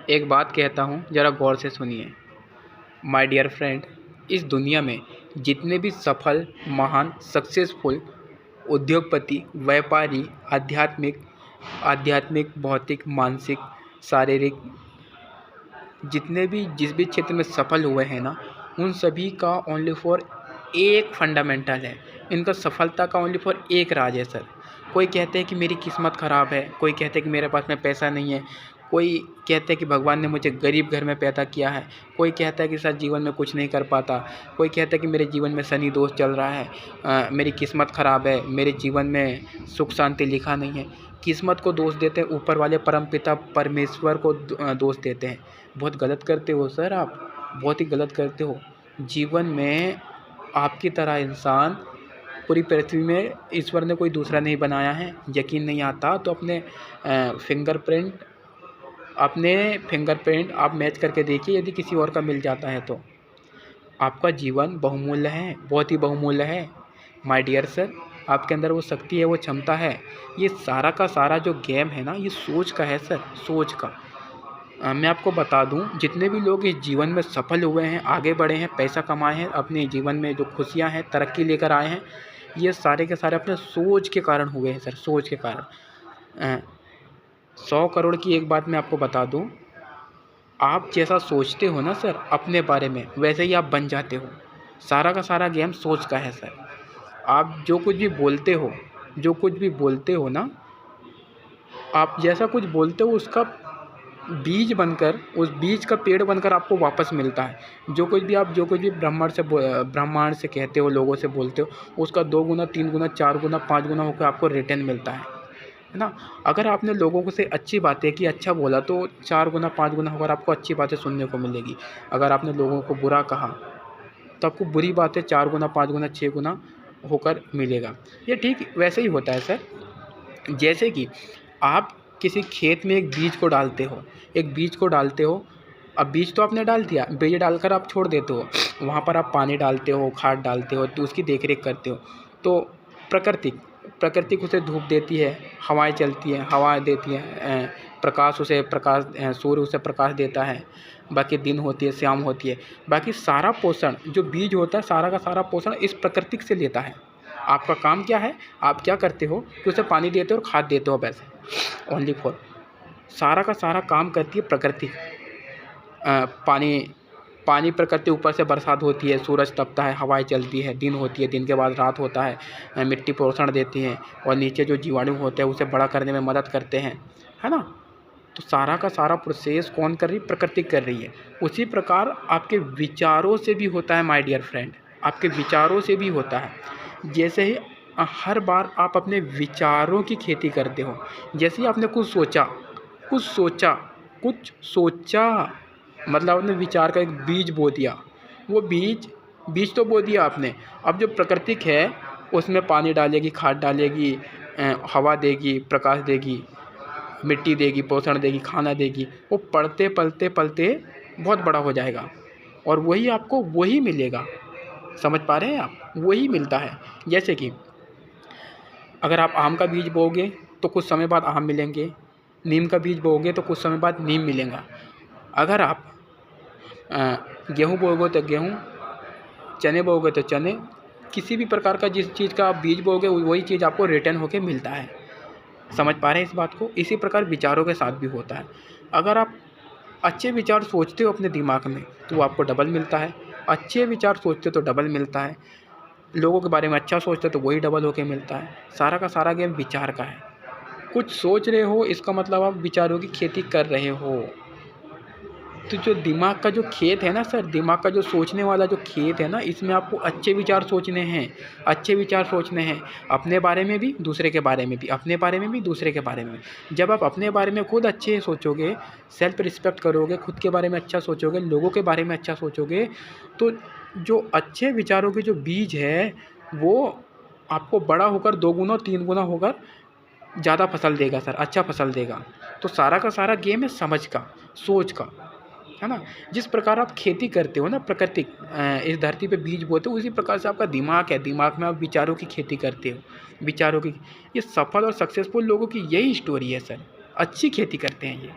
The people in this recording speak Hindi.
एक बात कहता हूँ, ज़रा गौर से सुनिए। माय डियर फ्रेंड, इस दुनिया में जितने भी सफल, महान, सक्सेसफुल उद्योगपति, व्यापारी, आध्यात्मिक आध्यात्मिक, भौतिक, मानसिक, शारीरिक, जितने भी जिस भी क्षेत्र में सफल हुए हैं ना, उन सभी का ओनली फॉर एक फंडामेंटल है। इनका सफलता का ओनली फॉर एक राज है सर। कोई कहते हैं कि मेरी किस्मत ख़राब है, कोई कहते हैं कि मेरे पास में पैसा नहीं है, कोई कहते हैं कि भगवान ने मुझे गरीब घर में पैदा किया है, कोई कहता है कि सर जीवन में कुछ नहीं कर पाता, कोई कहता है कि मेरे जीवन में शनि दोष चल रहा है, मेरी किस्मत ख़राब है, मेरे जीवन में सुख शांति लिखा नहीं है। किस्मत को दोष देते हैं, ऊपर वाले परमपिता परमेश्वर को दोष देते हैं। बहुत गलत करते हो सर आप, बहुत ही गलत करते हो। जीवन में आपकी तरह इंसान पूरी पृथ्वी में ईश्वर ने कोई दूसरा नहीं बनाया है। यकीन नहीं आता तो अपने फिंगरप्रिंट आप मैच करके देखिए, यदि किसी और का मिल जाता है तो। आपका जीवन बहुमूल्य है, बहुत ही बहुमूल्य है माय डियर सर। आपके अंदर वो शक्ति है, वो क्षमता है। ये सारा का सारा जो गेम है ना, ये सोच का है सर, सोच का। मैं आपको बता दूं, जितने भी लोग इस जीवन में सफल हुए हैं, आगे बढ़े हैं, पैसा कमाए हैं, अपने जीवन में जो खुशियां हैं, तरक्की लेकर आए हैं, ये सारे के सारे अपने सोच के कारण हुए हैं सर, सोच के कारण। 100 करोड़ की एक बात मैं आपको बता दूं, आप जैसा सोचते हो ना सर अपने बारे में, वैसे ही आप बन जाते हो। सारा का सारा गेम सोच का है सर। आप जो कुछ भी बोलते हो ना, आप जैसा कुछ बोलते हो उसका बीज बनकर, उस बीज का पेड़ बनकर आपको वापस मिलता है। जो कुछ भी ब्रह्मांड से कहते हो, लोगों से बोलते हो, उसका 2 गुना, 3 गुना, 4 गुना, 5 गुना होकर आपको रिटर्न मिलता है ना। अगर आपने लोगों से अच्छी बातें की, अच्छा बोला, तो 4 गुना, 5 गुना होकर आपको अच्छी बातें सुनने को मिलेगी। अगर आपने लोगों को बुरा कहा तो आपको बुरी बातें 4 गुना, 5 गुना, 6 गुना होकर मिलेगा। ये ठीक वैसे ही होता है सर। जैसे कि आप किसी खेत में एक बीज को डालते हो। अब बीज तो आपने डाल दिया, बीज डालकर आप छोड़ देते हो, वहाँ पर आप पानी डालते हो, खाद डालते हो, तो उसकी देख रेख करते हो। तो प्रकृति उसे धूप देती है, हवाएं चलती हैं, हवा देती हैं, सूर्य उसे प्रकाश देता है, बाकी दिन होती है, शाम होती है। बाकी सारा पोषण जो बीज होता है, सारा का सारा पोषण इस प्रकृति से लेता है। आपका काम क्या है, आप क्या करते हो कि उसे पानी देते हो और खाद देते हो, बस ओनली फॉर। सारा का सारा काम करती है प्रकृति। पानी प्रकृति, ऊपर से बरसात होती है, सूरज तपता है, हवाएं चलती है, दिन होती है, दिन के बाद रात होता है, मिट्टी पोषण देती है, और नीचे जो जीवाणु होते हैं उसे बड़ा करने में मदद करते हैं, है ना। तो सारा का सारा प्रोसेस कौन कर रही है, प्रकृति कर रही है। उसी प्रकार आपके विचारों से भी होता है माय डियर फ्रेंड, आपके विचारों से भी होता है। जैसे ही हर बार आप अपने विचारों की खेती करते हो, जैसे ही आपने कुछ सोचा, मतलब आपने विचार का एक बीज बो दिया। वो बीज तो बो दिया आपने। अब जो प्राकृतिक है उसमें पानी डालेगी, खाद डालेगी, हवा देगी, प्रकाश देगी, मिट्टी देगी, पोषण देगी, खाना देगी। वो पलते बहुत बड़ा हो जाएगा, और वही आपको वही मिलेगा। समझ पा रहे हैं आप, वही मिलता है। जैसे कि अगर आप आम का बीज बोओगे तो कुछ समय बाद आम मिलेंगे, नीम का बीज बोओगे तो कुछ समय बाद नीम मिलेगा। अगर आप गेहूँ बोओगे तो गेहूँ, चने बोओगे तो चने, किसी भी प्रकार का जिस चीज़ का आप बीज बोओगे वही चीज़ आपको रिटर्न होके मिलता है। समझ पा रहे हैं इस बात को। इसी प्रकार विचारों के साथ भी होता है। अगर आप अच्छे विचार सोचते हो अपने दिमाग में तो वो आपको डबल मिलता है। अच्छे विचार सोचते हो तो डबल मिलता है। लोगों के बारे में अच्छा सोचते हो तो वही डबल होके मिलता है। सारा का सारा गेम विचार का है। कुछ सोच रहे हो, इसका मतलब आप विचारों की खेती कर रहे हो। तो जो दिमाग का जो खेत है ना सर, दिमाग का जो सोचने वाला जो खेत है ना, इसमें आपको अच्छे विचार सोचने हैं। अपने बारे में भी, दूसरे के बारे में भी, अपने बारे में भी, दूसरे के बारे में भी। जब आप अपने बारे में खुद अच्छे सोचोगे, सेल्फ रिस्पेक्ट करोगे, खुद के बारे में अच्छा सोचोगे, लोगों के बारे में अच्छा सोचोगे, तो जो अच्छे विचारों के जो बीज है वो आपको बड़ा होकर 2 गुना 3 गुना होकर ज़्यादा फसल देगा सर, अच्छा फसल देगा। तो सारा का सारा गेम है समझ का, सोच का, है ना। जिस प्रकार आप खेती करते हो ना, प्राकृतिक इस धरती पे बीज बोते हो, उसी प्रकार से आपका दिमाग है, दिमाग में आप विचारों की खेती करते हो, विचारों की। ये सफल और सक्सेसफुल लोगों की यही स्टोरी है सर, अच्छी खेती करते हैं ये।